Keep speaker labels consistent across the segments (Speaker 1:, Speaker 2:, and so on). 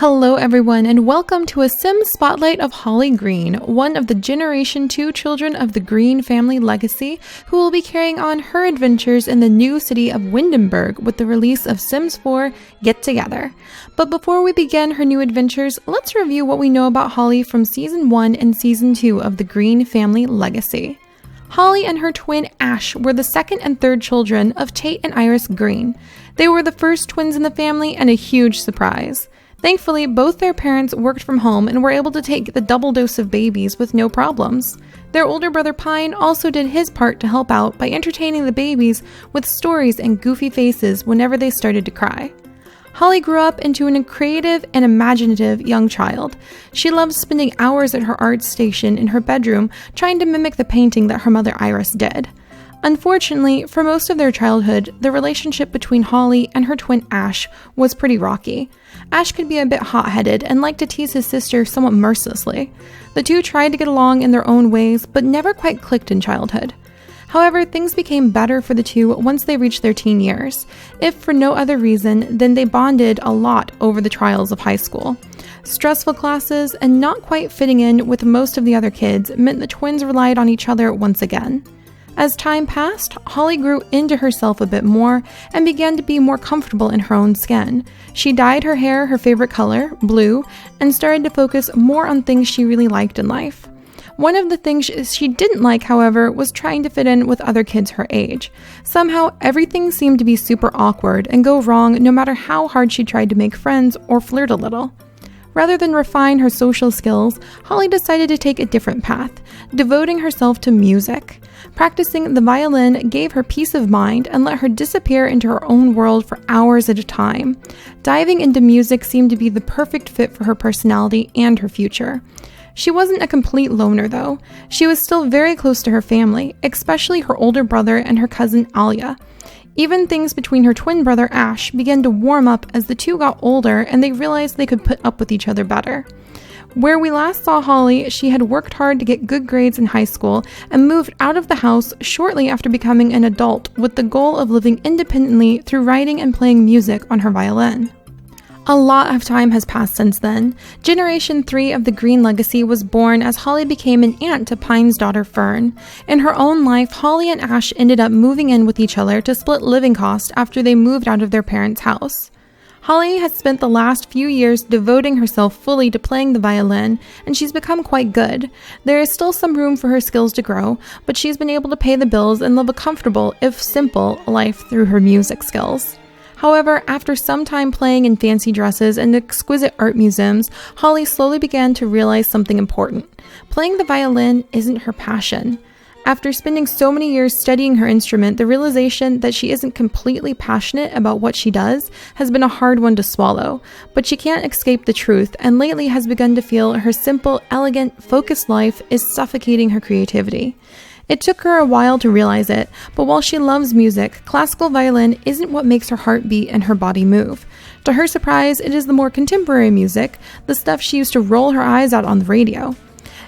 Speaker 1: Hello everyone, and welcome to a Sim Spotlight of Holly Greene, one of the Generation 2 children of the Greene Family Legacy, who will be carrying on her adventures in the new city of Windenburg with the release of Sims 4 Get Together. But before we begin her new adventures, let's review what we know about Holly from Season 1 and Season 2 of the Greene Family Legacy. Holly and her twin Ash were the second and third children of Tate and Iris Greene. They were the first twins in the family and a huge surprise. Thankfully, both their parents worked from home and were able to take the double dose of babies with no problems. Their older brother Pine also did his part to help out by entertaining the babies with stories and goofy faces whenever they started to cry. Holly grew up into a creative and imaginative young child. She loved spending hours at her art station in her bedroom trying to mimic the painting that her mother Iris did. Unfortunately, for most of their childhood, the relationship between Holly and her twin Ash was pretty rocky. Ash could be a bit hot-headed and liked to tease his sister somewhat mercilessly. The two tried to get along in their own ways, but never quite clicked in childhood. However, things became better for the two once they reached their teen years, if for no other reason than they bonded a lot over the trials of high school. Stressful classes and not quite fitting in with most of the other kids meant the twins relied on each other once again. As time passed, Holly grew into herself a bit more and began to be more comfortable in her own skin. She dyed her hair her favorite color, blue, and started to focus more on things she really liked in life. One of the things she didn't like, however, was trying to fit in with other kids her age. Somehow, everything seemed to be super awkward and go wrong no matter how hard she tried to make friends or flirt a little. Rather than refine her social skills, Holly decided to take a different path, devoting herself to music. Practicing the violin gave her peace of mind and let her disappear into her own world for hours at a time. Diving into music seemed to be the perfect fit for her personality and her future. She wasn't a complete loner, though. She was still very close to her family, especially her older brother and her cousin Alia. Even things between her twin brother Ash began to warm up as the two got older and they realized they could put up with each other better. Where we last saw Holly, she had worked hard to get good grades in high school and moved out of the house shortly after becoming an adult with the goal of living independently through writing and playing music on her violin. A lot of time has passed since then. Generation 3 of the Greene Legacy was born as Holly became an aunt to Pine's daughter Fern. In her own life, Holly and Ash ended up moving in with each other to split living costs after they moved out of their parents' house. Holly has spent the last few years devoting herself fully to playing the violin, and she's become quite good. There is still some room for her skills to grow, but she's been able to pay the bills and live a comfortable, if simple, life through her music skills. However, after some time playing in fancy dresses and exquisite art museums, Holly slowly began to realize something important. Playing the violin isn't her passion. After spending so many years studying her instrument, the realization that she isn't completely passionate about what she does has been a hard one to swallow, but she can't escape the truth and lately has begun to feel her simple, elegant, focused life is suffocating her creativity. It took her a while to realize it, but while she loves music, classical violin isn't what makes her heart beat and her body move. To her surprise, it is the more contemporary music, the stuff she used to roll her eyes at on the radio.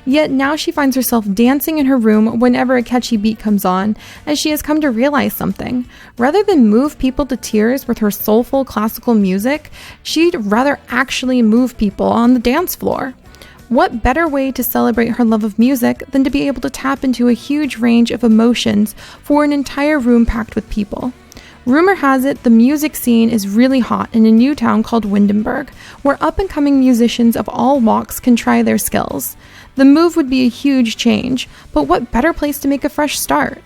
Speaker 1: Yet now she finds herself dancing in her room whenever a catchy beat comes on, as she has come to realize something. Rather than move people to tears with her soulful classical music, she'd rather actually move people on the dance floor. What better way to celebrate her love of music than to be able to tap into a huge range of emotions for an entire room packed with people? Rumor has it the music scene is really hot in a new town called Windenburg, where up-and-coming musicians of all walks can try their skills. The move would be a huge change, but what better place to make a fresh start?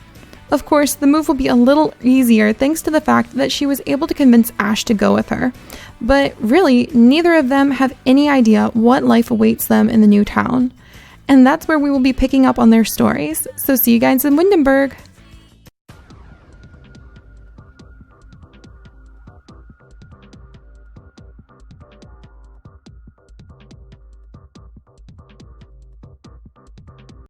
Speaker 1: Of course, the move will be a little easier thanks to the fact that she was able to convince Ash to go with her. But really, neither of them have any idea what life awaits them in the new town. And that's where we will be picking up on their stories. So see you guys in Windenburg!